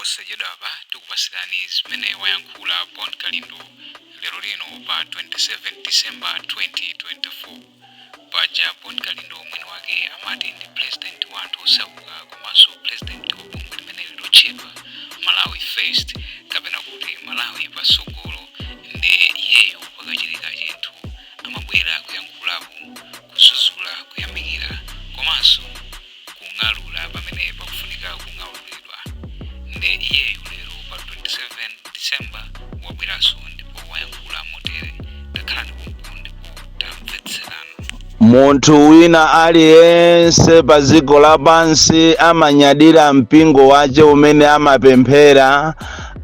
posachedwapa tikupasirani zimene wayankhula Bon Kalindo lero lino pa 27 December 2024. Paja Bon Kalindo mwini wake amati ndi president wathu osauka komanso president wabungwe limene lotchedwa Malawi First, kapena kuti Malawi pasogolo. Ndi iyeyo pakachitika chinthu amabwera kuyankhulapo, kusuzula, kuyamikira komanso kung'alula pamene pakufunika kung'alulidwa. Ndi iyeyo lero pa 27 December wabweranso ndipo wayankhula motere. Takhalani pompo ndipo tamvetserani. Munthu wina aliyense pa dziko lapansi amanyadira mpingo wace umene amapemphera,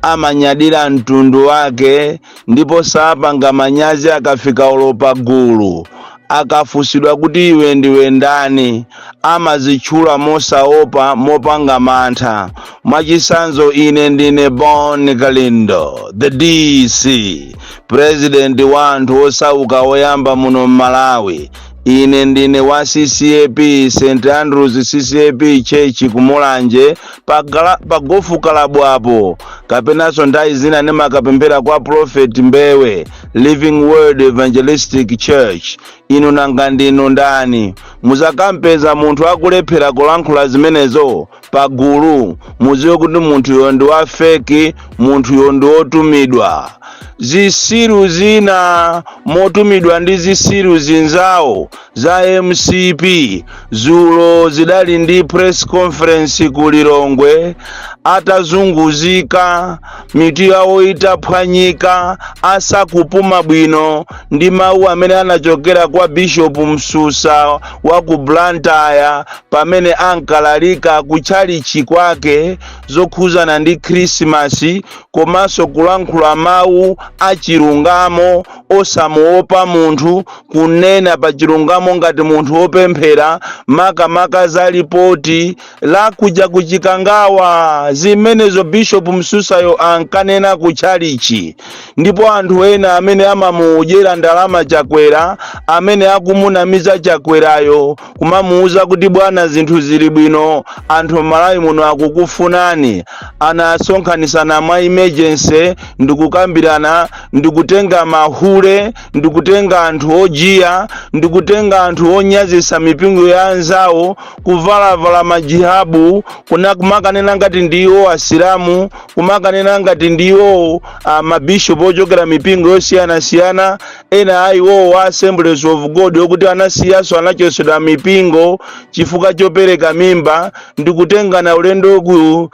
amanyadira mtundu wake, ndipo sapanga manyazi akafika olopa gulu. Akafusidwa kuti iwe ndiwe ndani, amazitchula mosaopa, mopanga mantha. Mwachisanzo, ine ndine Bon Kalindo, the DC, president wa anthu osauka oyamba muno Malawi. Ine ndine wa CCAP, St. Andrews CCAP Church kumulanje pa gofu kalabu apo, kapenanso ndayi zina nemakapemphera kwa Prophet Mbewe Living Word Evangelistic Church. Inu nanga ndinu ndani? Muzakampeza munthu akulephera kulankhula zimenezo pagulu, muziwe kuti munthu yo ndi wa fake, munthu yo ndi otumidwa. Zisiru zina motumidwa ndi zisiru zinzawo za MCP zulo zidali ndi press conference ku Lilongwe, atazunguzika, mitu yawo itaphwanyika, asakupuma bwino ndi mawu amene anachokera kwa Bishop Msusa wa ku Blantyre pamene ankalalika kuchalichi kwake zokhuzana ndi Christmas, komanso kulankhula mawu achilungamo osamuopa munthu, kunena pa chilungamo ngati munthu opemphera, makamaka za lipoti la kuja kuchikangawa zimenezo Bishop Msusayo ankanena kuchalichi. Ndipo anthu ena amene amamudyera ndalama chakwera, amene akumunamiza chakwerayo, kumamuuza kuti bwana zinthu zili bwino, anthu Malawi muno akukufunani, anasonkhanisana mwa emergency, ndikukambirana, ndikutenga mahule, ndikutenga anthu ojiya, ndikutenga anthu onyazisa mipingo ya anzawo, kuvalavala majihabu, kumakanena ngati ndiwo asilamu, kumakanena ngati ndiwo mabishop ochokera mipingo yosiyanasiyana, ena ayiwo wa Assemblies of God okuti anasiyaso anachosedwa mipingo chifukwa chopereka mimba, ndikutengana ulendo ku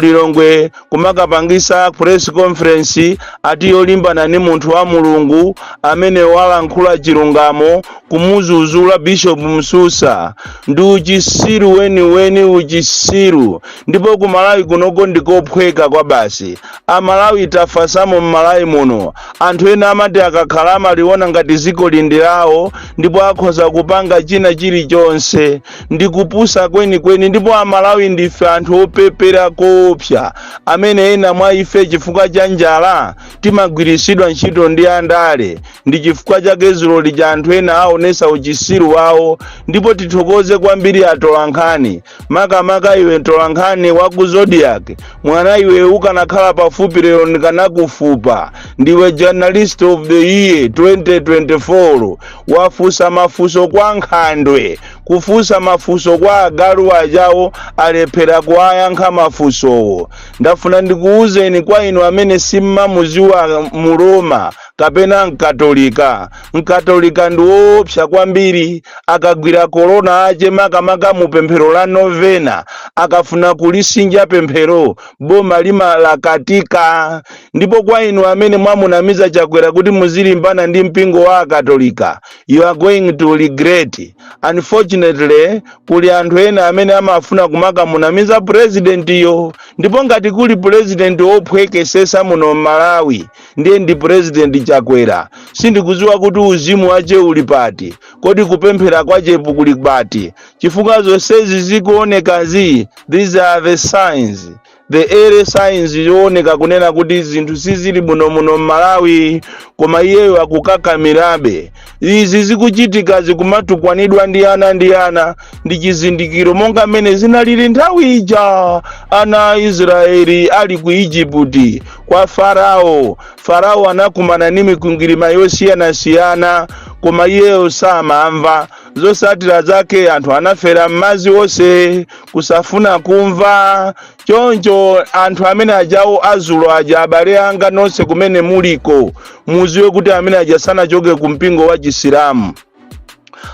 Lilongwe kumakapangisa press conference ati yolimbana ni munthu wa Mulungu amene walankhula chilungamo, kumuzuzula Bishop Msusa. Ndi uchisiru weni uchisiru. Ndipo ku Malawi kunoko ndikophweka kwa basi. Amalawi tafasamo Malawi muno. Anthu ena amati akakhala amaliona ngati ziko lindirawo, ndipo akhoza kupanga china chilichonse. Ndikupusa kweni, ndipo Amalawi ndife anthu opepera koopsa, amene ena mwa ife chifukwa cha njala timagwirisidwa ntchito ndi andale. Ndi chifukwa chake zulo lija anthu ena aonesa uchisiru wawo, ndipo tithokoze kwambiri atolankhani. Makamaka iwe tolankhani wa ku Zodiac, mwana iwe ukanakhala pafupi lero ndikanakufupa. Ndiwe journalist of the year 2024, wafusa mafuso kwa nkhandwe, kufusa mafuso kwa agalu ajawo alephera kuyankha mafusowo. Ndafuna ndikuuzeni kwa inu amene simmamuziwa mu Roma kapena Mkatolika. Mkatolika ndi woopsa kwambiri, akagwira korona ache makamaka mu pemphero la novena, akafuna kulisinja pemphero, boma limalakatika. Ndipo kwa inu amene mwamunamiza chakwera kuti muzilimbana ndi mpingo wa Akatolika, you are going to regret. Unfortunately, kuli anthu ena amene amafuna kumakamunamiza president yo. Ndipo ngati kuli president ophwekesesa muno Malawi, ndiye ndi president chakwera. Sindikuziwa kuti uzimu wache uli pati, kodi kupemphera kwachepo kuli pati. Chifukwa zonsezi zikuonekazi, these are the signs. the early signs yooneka kunena kuti zinthu sizili muno Malawi, koma iyeyo akukakamirabe. Izi zikuchitika zikumatukwanidwa ndi ana ndi chizindikiro monga mmene zinalili nthawi ija ana a Israeli ali ku Igupti kwa Farao. Farao anakumana ndi mikungirima yosiyanasiyana, koma iyeyo samamva. Zosatira zake anthu anafera m'madzi onse kusafuna kumva. Choncho anthu amene ajawo azulo aja, abale anga nonse kumene muliko, muziwe kuti amene aja sanachoke ku mpingo wa Chisilamu.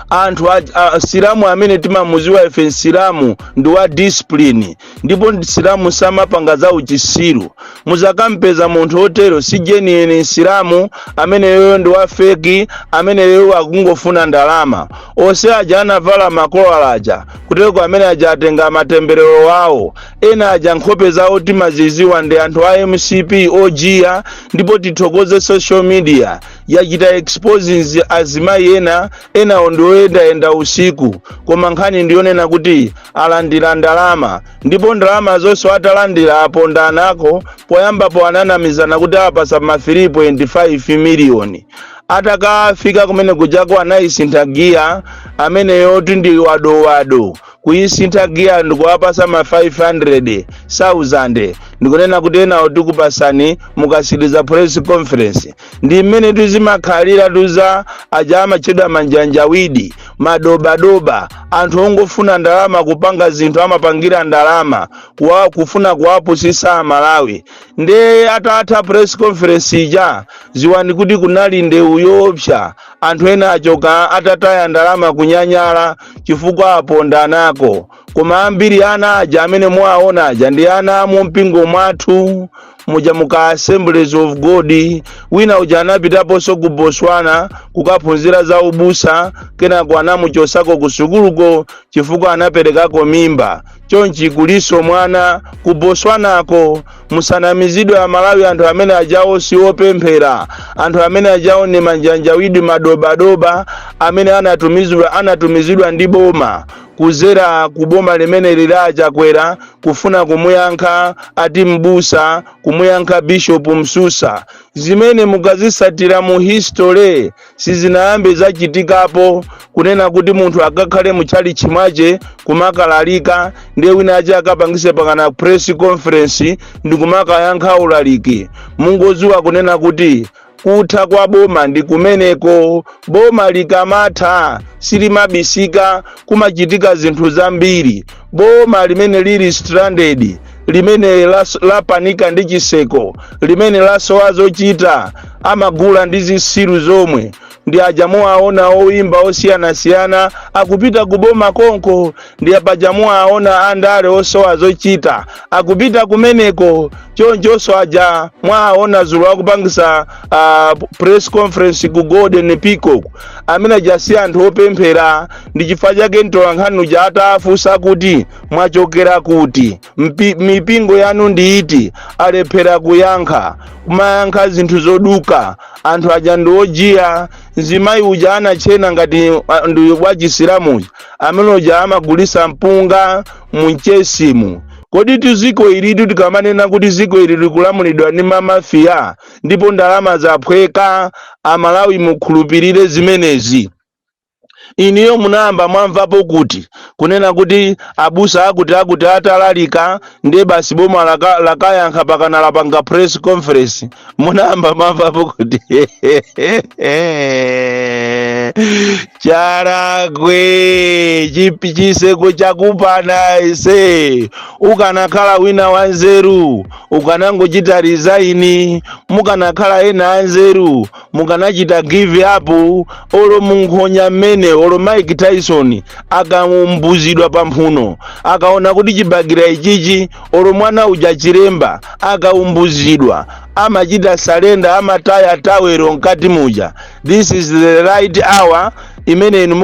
Anthu Silamu amene timamuziwa ife Silamu ndi wa discipline, ndipo Silamu samapanga za uchisiru. Muzakampeza munthu otero si genuine Silamu, amene yoyo ndi wa fake, amene yoyo akungofuna ndalama. Onse aja anavala makola aja, kuteko amene aja atenga matemberero wawo. Ena aja nkhope zawo timaziziwa ndi anthu a MCP ojiya, ndipo tithokoze social media yachita exposing azimayi ena ondoyenda usiku, koma nkhani ndiyonena kuti alandira ndalama, ndipo ndalama zonse atalandira aponda anako poyambapo ananamizana kuti apasa ma 3.5 miliyoni. Atakafika kumene kujako anayisintha giya, amene yoti ndi wado kuyisintha giya ndikuwapasa ma 500,000. Ndikunena kuti enawo tikupasani mukasiriza press conference. Ndi mmene tizimakhalira tuza aja amachedwa manjanjawidi, madoba, anthu ongofuna ndalama kupanga zinthu amapangira ndalama, kufuna kuwapusisa Malawi. Nde atatha press conference ija, ziwani kuti kunali ndewu yoopsa. Anthu ena achoka atataya ndalama kunyanyala chifukwa aponda nako. Koma ambiri ana aja amene mwaona aja ndi ana mu mpingo mwathu, muja muka Assemblies of God. Wina uja anapitapo so ku Botswana kukaphunzira za ubusa, kenako anamuchosako ku sukuluko chifukwa anaperekako mimba. Chonchi kuliso mwana ku Botswanako. Musanamizidwe a Malawi anthu amene ajawo si opemphera, anthu amene ajawo ni manjanjawidi, madoba amene anatumizidwa ndi boma kuzera kuboma limene lilaja kwera kufuna kumuyankha ati mbusa, kumuyankha Bishop Msusa. Zimene mukazisatira mu history sizinayambe zachitikapo, kunena kuti munthu akakhale muchali chimwache kumakalalika ndiye wina aja akapangise pakana press conference ndi kumakayankha ulaliki. Mungoziwa kunena kuti kutha kwa boma ndi kumeneko. Boma likamatha silimabisika, kumachitika zinthu zambiri. Boma limene lili stranded, limene lapanika ndi chiseko, limene lasowa zochita, amagula ndi zisiru zomwe. Ndi ajamu aona oimba osiyanasiyana akupita kuboma konko, ndi apajamu aona andale osowa zochita akupita kumeneko. Choncho aja mwaona zulu akupangisa press conference ku Golden Peacock, amene jasi anthu opemphera. Ndi chifukwa chake ntolankhani uja atafunsa kuti mwachokera kuti, mipingo yanu ndi iti, alephera kuyankha, kumayankha zinthu zoduka. Anthu aja ndi ojiya. Nzimayi uja anachena ngati ndi wa Chisilamu amene uja amagulisa mpunga munchesimu. Kodi tiziko ilitu tikamanena kuti ziko ili likulamulidwa ndi mamafiya ndipo ndalama zaphweka, Amalawi mukhulupirire zimenezi. Iniyo munamba mwamvapo kuti kunena kuti abusa akuti atalalika ndiye basi boma lakayankha pakana lapanga press conference. Munamba mwamvapo kuti charagwe chiseko chakupana ise. Ukanakhala wina wanzeru ukanangochita resign, mukanakhala ena anzeru mukanachita give up. Olo munkhonya mmene olo Mike Tyson akamumbuzidwa pamphuno akaona kuti chibagira ichichi olo mwana uja chiremba akaumbuzidwa, amachita salenda, amataya tawero nkati muja. This is the right hour imene inu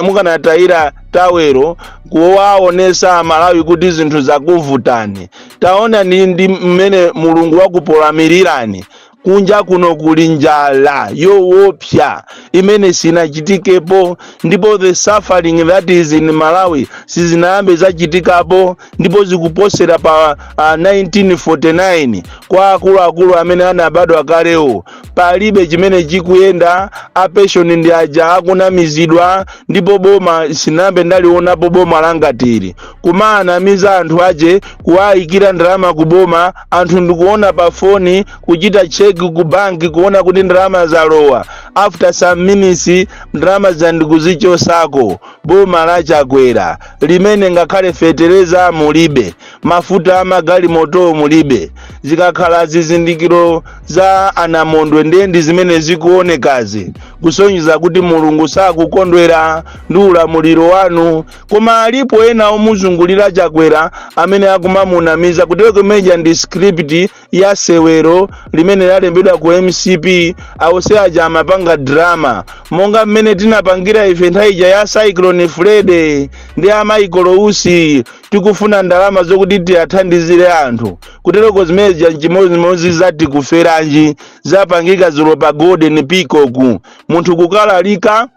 mukanatayira tawero kuwaonesa Malawi kuti zinthu zakuvutani. Taona ndi mmene Mulungu wakupolamirirani. kunja kuno kuli njala yoopsa imene sinachitikepo, ndipo the suffering that is in Malawi sizinayambe zachitikapo, ndipo zikuposera pa 1949 kwa akuluakulu amene anabadwa kalewo. Palibe chimene chikuyenda, apeshoni ndi aja akunamizidwa, ndipo boma sinambe ndalionapo boma langatiri kumanamiza anthu aje, kuwayikira ndalama kuboma. Anthu ndikuona pa foni kuchita cheki ku banki kuona kuti ndalama zalowa, after some minutes ndalama zandikuzichosako. Boma la Chakwera limene ngakhale fetereza mulibe, mafuta amagali moto mulibe, zikakhala zizindikiro za anamondwe ndi zimene zikuonekazi kusonyeza kuti Mulungu sakukondwera ndi ulamuliro wanu. Koma alipo ena omuzungulira Chakwera amene akumamunamiza kuti meja ndi script ya sewero limene lalembedwa ku MCP, awose aja amapanga drama monga mmene tinapangira ife nthaija ya Cyclone Freddy ndi Michael Usi. Tikufuna ndalama zokuti tiyathandizire anthu kutereko zimeja chimozimozi zati kuferanji zapangika zulo pa Golden Peacock, munthu kukalalika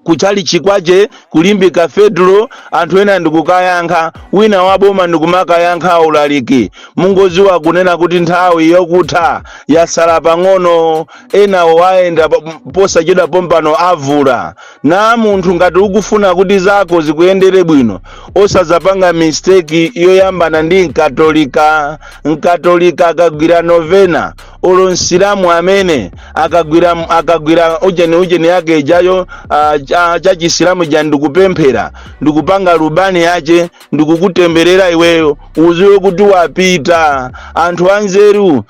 kuchali chikwache kulimbika federal, anthu ena ndikukayankha, wina waboma ndikumakayankha ulaliki. Mungoziwa kunena kuti nthawi yokutha yasala pang'ono, ena waenda posachedwa pompano avula. Na munthu ngati ukufuna kuti zako zikuyendere bwino, osazapanga mistake yoyambana ndi Nkatolika. Nkatolika akagwira novena, olo Nsilamu amene akagwira ujeni yake ijayo cha Chisilamu ja ndikupemphera, ndikupanga rubani yache, ndikukutemberera iweyo, uziwe kuti wapita. Anthu anzeru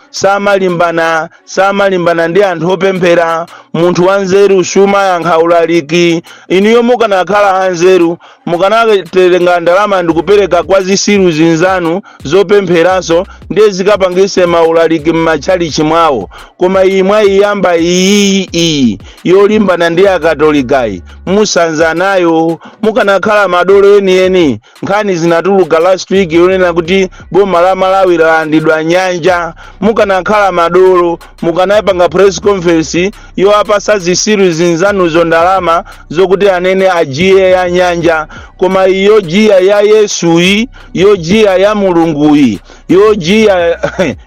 samalimbana ndi anthu opemphera. Munthu wanzeru suma yankha ulaliki. Iniyo mukanakhala anzeru mukanatenga ndalama ndikupereka kwa zisiru zinzanu zopempheranso ndiye zikapangise maulaliki m'machalichi mwawo. Koma imwe iyamba iyi yolimbana ndi Akatolikayi musanza nayo. Mukanakhala madolo eni nkhani zinatuluka last week yonena kuti boma la Malawi lalandidwa nyanja. Mukanakhala madolo mukanapanga press conference yoapasa zisiru zinzanuzo ndalama zokuti anene ajiye ya nyanja. Koma iyo jia ya Yesuyi, yo jia ya Mulunguyi, yo jia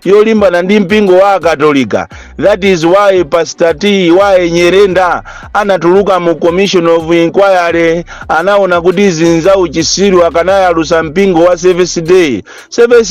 yolimbana ndi mpingo wa Akatolika. That is why Pastor T why Nyerenda anatuluka mu Commission of Inquiry, anaona kuti zinza uchisiru akanayalusa mpingo wa Service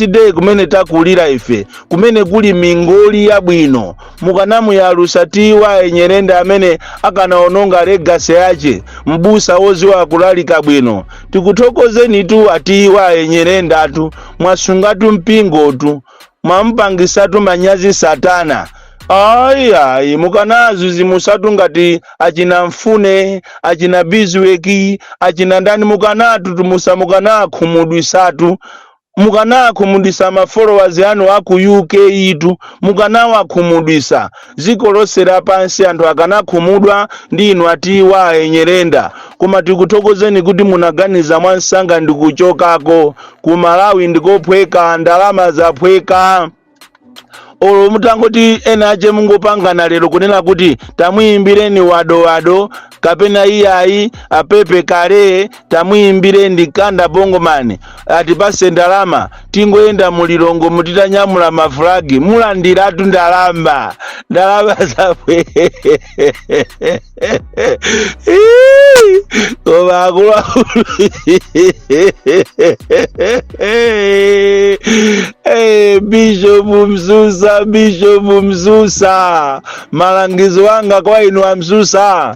Day kumene takulira ife, kumene kuli mingoli ya bwino. Mukanamuyalusa T why Nyerenda amene akanaononga legacy yache, mbusa woziwa kulalika bwino. Tikuthokozeni tu ati why Nyerenda atu mwasungatu mpingo tu, mwampangisatu manyazi satana. Ai mukanazo zimusatu ngati achina Mfune, achina Bizweki, achina ndani, mukanatu tumusa mukanakhumudwisatu. Mukanakhumudwisa ma followers anu aku UK itu, mukanawakhumudwisa ziko lose lapansi anthu akanakhumudwa ndi inu ati why Nyerenda. Koma tikuthokozeni kuti munaganiza mwansanga ndikuchokako ku Malawi ndikophweka, ndalama zaphweka. Olo mutangoti ena aje mungopangana lero kunena kuti tamuimbireni wado kapena iyayi apepe kale, tamuimbire ndikanda bongomani atipase ndalama tingoenda mulilongo mutitanyamula maflagi mulandiratu ndalama zapwe. Koma akuluakulu Bishop Msusa, malangizo wanga kwa inu Msusa,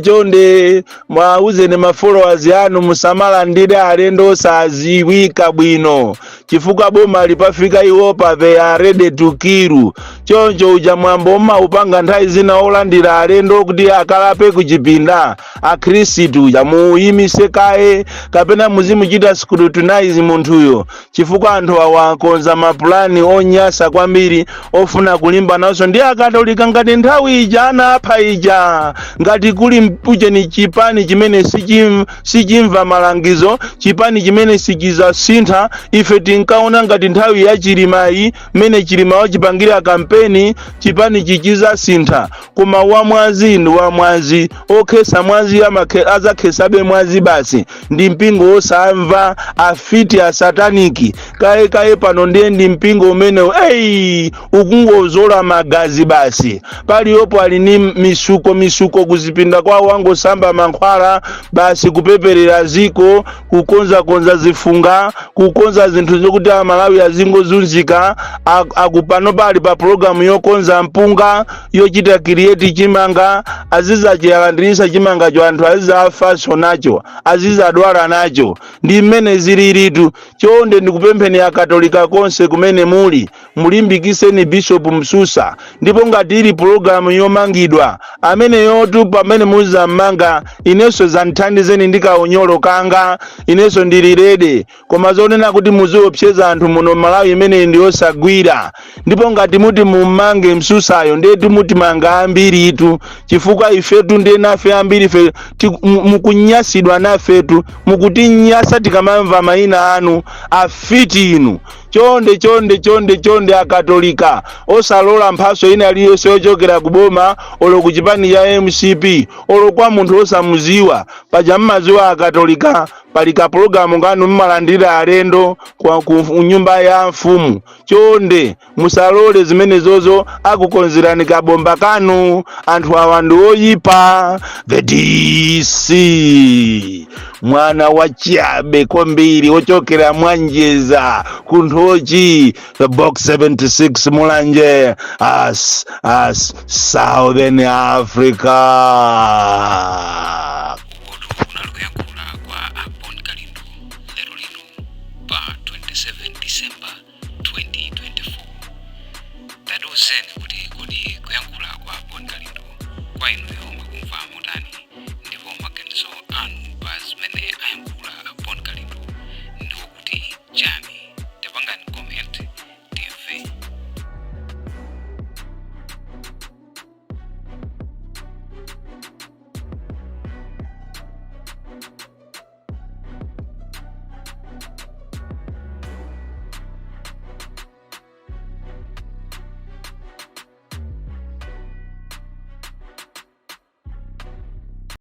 chonde mwauzeni ma followers yanu musamala ndide alendo saziwika bwino. Chifukwa boma lipafika iwopa they are ready to kill. Choncho uja mwambo upanga nthawi zina olandira alendo kuti akalape kuchipinda. Akhristu uja muyimise kaye kapena muzimuchita scrutinize munthuyo. Chifukwa anthu awakonza mapulani onyasa kwambiri ofuna kulimba naso ndi Akatolika ngati nthawi ija anapha ija. Ngati kuli mpujeni chipani chimene sichimva malangizo, chipani chimene sichiza sintha, ife tinkaona ngati nthawi ya Chilimayi mene Chilima wachipangira campaign peni chipani chichiza sintha koma wamwazi ndi wamwazi okhesa mwazi azakhesabe mwazi basi ndi mpingo osamva afiti a sataniki kaye pano ndiye ndi mpingo umene ukungozola magazi basi paliyopo ali ni misuko kuzipinda kwawo wangosamba mankhwala basi kupeperera ziko kukonza zifunga kukonza zinthu zokuti Malawi azingozunzika akupano pali pa programu yokonza mpunga yochita create chimanga azizachiyalandirisa chimanga cho anthu azizafaso nacho azizadwala nacho ndi mmene zililitu chonde ndikupempheni akatolika konse kumene mulimbikiseni Bishop Msusa ndipo ngati ili programu yomangidwa amene yotu pamene muzammanga ineso zanthandizeni ndikaunyolo kanga ineso ndilirede koma zonena kuti muziopseza anthu muno Malawi imene ndiyosagwira ndipo ngati muti mummange Msusayo ndetu muti manga ambiritu chifukwa ifetu ndiye nafe ambiri fe mukunyasidwa nafetu mukutinyasa tikamamva mayina anu afiti inu chonde akatolika osalola mphaso ina aliyonse yochokera kuboma olo kuchipani cha MCP olo kwa munthu osamuziwa paja mmaziwa akatolika palika programu nganu mmalandira alendo ku nyumba ya mfumu chonde musalole zimene zozo akukonzerani kabomba kanu anthu awa ndi oyipa the DC mwana wa Chabe kwambiri ochokera Mwanjeza kunthochi the box 76 mulanje as Southern Africa.